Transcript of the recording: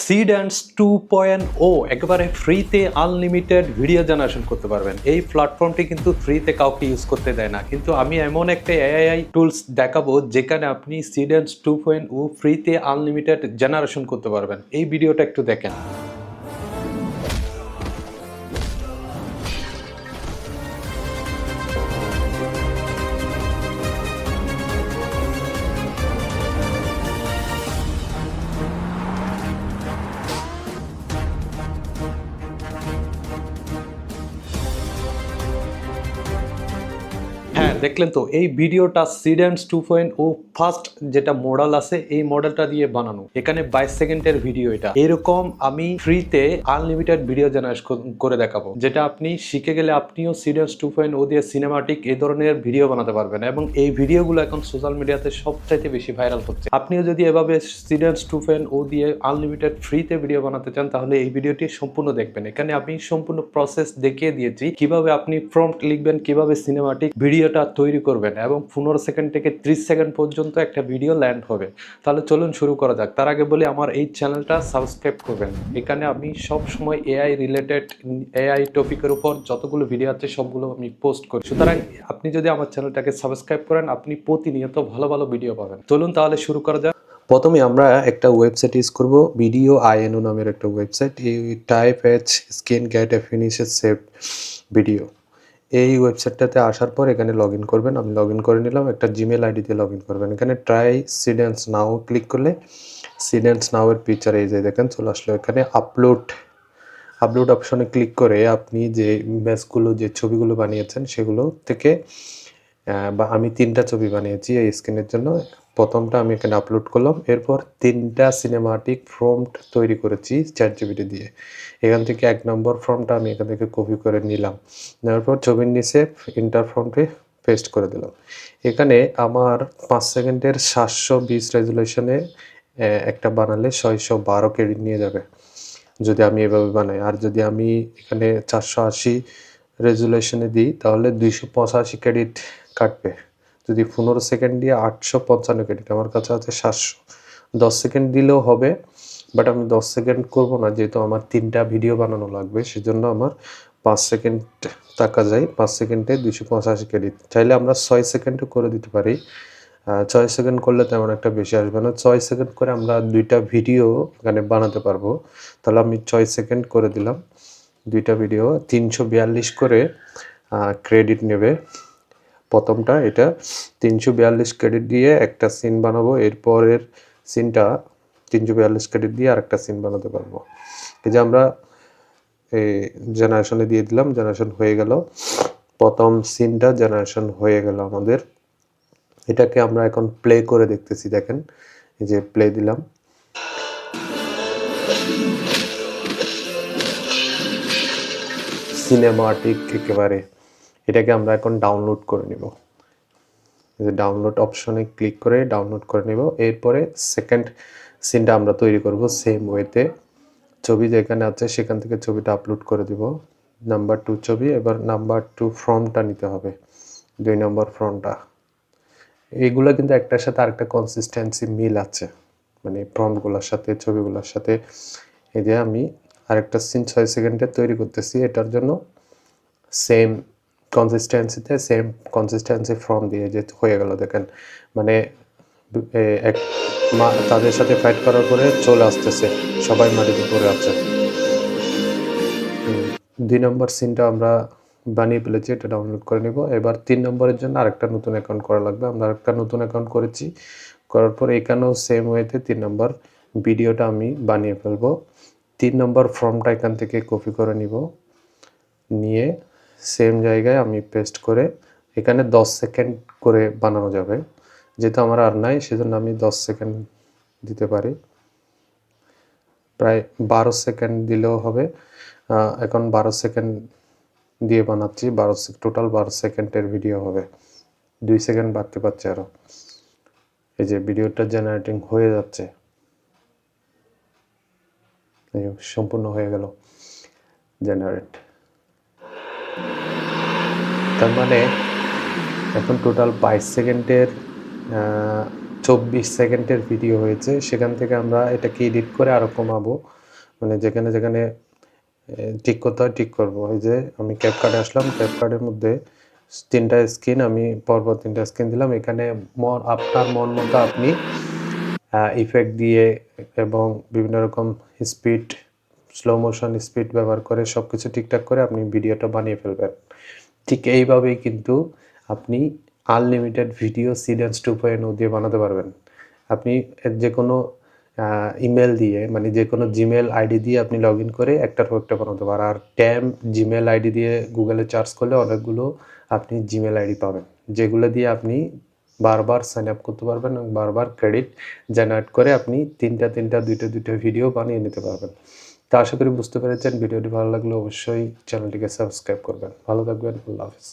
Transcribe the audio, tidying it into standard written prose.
সিডেন্স 2.0 একেবারে ফ্রিতে unlimited video generation করতে পারবেন। এই প্ল্যাটফর্মটি কিন্তু ফ্রিতে কাউকে ইউজ করতে দেয় না, কিন্তু আমি এমন একটা এআই টুলস দেখাবো যেখানে আপনি সিডেন্স 2.0 ফ্রিতে আনলিমিটেড জেনারেশন করতে পারবেন। এই ভিডিওটা একটু দেখেন। হ্যাঁ, দেখলেন তো এই ভিডিওটা সিডেন্স 2.0 ফার্স্ট যেটা মডেল আছে এই মডেলটা দিয়ে বানানো। এখানে 22 সেকেন্ডের ভিডিও। এটা এরকম আমি ফ্রিতে আনলিমিটেড ভিডিও জেনারেট করে দেখাবো, যেটা আপনি শিখে গেলে আপনিও সিডেন্স 2.0 দিয়ে সিনেমাটিক এই ধরনের ভিডিও বানাতে পারবেন। এবং এই ভিডিওগুলো এখন সোশ্যাল মিডিয়াতে সবচাইতে বেশি ভাইরাল হচ্ছে। আপনিও যদি এভাবে সিডেন্স 2.0 দিয়ে আনলিমিটেড ফ্রিতে ভিডিও বানাতে চান তাহলে এই ভিডিওটি সম্পূর্ণ দেখবেন। এখানে আমি সম্পূর্ণ প্রসেস দেখিয়ে দিয়েছি, কিভাবে আপনি প্রম্পট লিখবেন, কিভাবে সিনেমাটিক ভিডিওটা তৈরি করবেন এবং 15 সেকেন্ড থেকে 30 সেকেন্ড পর্যন্ত একটা ভিডিও ল্যান্ড হবে। তাহলে চলুন শুরু করা যাক। তার আগে বলি, আমার এই চ্যানেলটা সাবস্ক্রাইব করবেন। এখানে আমি সব সময় এআই রিলেটেড, এআই টপিকের উপর যতগুলো ভিডিও আছে সবগুলো আমি পোস্ট করি। সুতরাং আপনি যদি আমার চ্যানেলটাকে সাবস্ক্রাইব করেন আপনি প্রতিনিয়ত ভালো ভালো ভিডিও পাবেন। চলুন তাহলে শুরু করা যাক। প্রথমে আমরা একটা ওয়েবসাইট ইউজ করব, ভিডিও আইএনও নামের একটা ওয়েবসাইট। এই type as screen get a finished save video, এই ওয়েবসাইটটাতে আসার পর এখানে লগ ইন করবেন। আমি লগ ইন করে নিলাম, একটা জিমেল আইডি দিয়ে লগ ইন করবেন। এখানে ট্রাই সিডেন্স নাও ক্লিক করলে সিডেন্স নাও এর পিকচার এই যে দেখেন চলে আসলো। এখানে আপলোড অপশনে ক্লিক করে আপনি যে ইমেজগুলো, যে ছবিগুলো বানিয়েছেন সেগুলো থেকে বা আমি 3টা ছবি বানিয়েছি এই স্ক্রিনের জন্য। প্রথমটা আমি এখানে আপলোড করলাম, এরপর 3টা সিনেমাটিক প্রম্পট তৈরি করেছি চ্যাটজিপিটি দিয়ে। এখান থেকে 1 নম্বর ফর্মটা আমি এখান থেকে কপি করে নিলাম, নেওয়ার পর ছবির নিচে ইন্টার ফর্মটি পেস্ট করে দিলাম। এখানে আমার 5 সেকেন্ডের 720 রেজুলেশনে একটা বানালে 612 ক্রেডিট নিয়ে যাবে যদি আমি এভাবে বানাই। আর যদি আমি এখানে 480 রেজুলেশনে দিই তাহলে 285 ক্রেডিট কাটবে। যদি 15 সেকেন্ড দিয়ে 855 ক্রেডিট, আমার কাছে আছে 700। 10 সেকেন্ড দিলেও হবে, বাট আমি 10 সেকেন্ড করব না, যেহেতু আমার 3টা ভিডিও বানানো লাগবে। সেজন্য আমার 5 সেকেন্ড টাকা যায়। 5 সেকেন্ডে 285 ক্রেডিট। চাইলে আমরা 6 সেকেন্ডে করে দিতে পারি। 6 সেকেন্ড করলে তেমন একটা বেশি আসবে না। 6 সেকেন্ড করে আমরা 2টা ভিডিও এখানে বানাতে পারবো। তাহলে আমি 6 সেকেন্ড করে দিলাম, 2টা ভিডিও 342 করে ক্রেডিট নেবে। প্রথমটা এটা 342 ক্রেডিট দিয়ে একটা সিন বানাবো, এরপরের সিনটা 342 ক্রেডিট দিয়ে আরেকটা সিন বানাতে পারবো। এই যে আমরা এই জেনারেশনে দিয়ে দিলাম, জেনারেশন হয়ে গেল। প্রথম সিনটা জেনারেশন হয়ে গেল আমাদের। এটাকে আমরা এখন প্লে করে দেখতেছি। দেখেন এই যে প্লে দিলাম, সিনেমাটিক একেবারে। এটাকে আমরা এখন ডাউনলোড করে নিব। এই যে ডাউনলোড অপশনে ক্লিক করে ডাউনলোড করে নিব। এরপরে সেকেন্ড সিনটা আমরা তৈরি করব সেম ওয়েতে। ছবি যেখানে আছে সেখান থেকে ছবিটা আপলোড করে দিব। নাম্বার 2 ছবি, এবার নাম্বার 2 ফর্মটা নিতে হবে, 2 নম্বর ফর্মটা। এইগুলো কিন্তু একটার সাথে আরেকটা কনসিস্টেন্সি মিল আছে, মানে ফর্মগুলোর সাথে ছবিগুলোর সাথে। এই যে আমি আরেকটা সিন 6 সেকেন্ডে তৈরি করতেছি, এটার জন্য সেম কনসিস্টেন্সি ফর্ম দিয়ে যে হয়ে গেল। দেখেন মানে এক তাদের সাথে ফাইট করার পরে চলে আসতেছে, সবাই মাটিতে পড়ে আছে। 2 নম্বর সিনটা আমরা বানিয়ে ফেলেছি, এটা ডাউনলোড করে নিব। এবার 3 নম্বরের জন্য আরেকটা নতুন অ্যাকাউন্ট করা লাগবে। আমরা আরেকটা নতুন অ্যাকাউন্ট করেছি, করার পর এখানেও সেম ওয়েতে 3 নম্বর ভিডিওটা আমি বানিয়ে ফেলবো। 3 নম্বর ফর্মটা এখান থেকে কপি করে নিব, নিয়ে সেম জায়গায় আমি পেস্ট করে এখানে 10 সেকেন্ড করে বানানো যাবে। যেহেতু আমার আর নাই সেজন্য আমি 10 সেকেন্ড দিতে পারি, প্রায় 12 সেকেন্ড দিলেও হবে। এখন 12 সেকেন্ড দিয়ে বানাচ্ছি, টোটাল 12 সেকেন্ডের ভিডিও হবে। 2 সেকেন্ড বাড়তে পারছে আরও। এই যে ভিডিওটা জেনারেটিং হয়ে যাচ্ছে, সম্পূর্ণ হয়ে গেল জেনারেট। তার মানে এখন টোটাল 22 সেকেন্ডের 24 সেকেন্ডের ভিডিও হয়েছে। সেখান থেকে আমরা এটাকে এডিট করে আরো কমাবো। মানে যেখানে, যেখানে ঠিক করতে হয় ঠিক করব। এই যে আমি ক্যাপকাটে আসলাম। ক্যাপকাটের মধ্যে ৩ টা স্ক্রিন আমি পরপর ৩ টা স্ক্রিন দিলাম। এখানে আপনার মন মতো আপনি ইফেক্ট দিয়ে এবং বিভিন্ন রকম স্পিড, স্লো মোশন স্পিড ব্যবহার করে সবকিছু ঠিকঠাক করে আপনি ভিডিওটা বানিয়ে ফেলবেন। ঠিক এইভাবেই কিন্তু আপনি আনলিমিটেড ভিডিও সিডেন্স 2.0 দিয়ে বানাতে পারবেন। আপনি যেকোনো ইমেল দিয়ে মানে যেকোনো জিমেল আইডি দিয়ে আপনি লগ ইন করে একটার পর একটা বানাতে পারেন। আর জিমেল আইডি দিয়ে গুগলে সার্চ করলে অনেকগুলো আপনি জিমেল আইডি পাবেন, যেগুলো দিয়ে আপনি বারবার সাইন আপ করতে পারবেন এবং বারবার ক্রেডিট জেনারেট করে আপনি 3টা 2টা ভিডিও বানিয়ে নিতে পারবেন। তো আশা করি বুঝতে পেরেছেন। ভিডিওটি ভালো লাগলে অবশ্যই চ্যানেলটিকে সাবস্ক্রাইব করবেন। ভালো থাকবেন। আল্লাহ হাফেজ।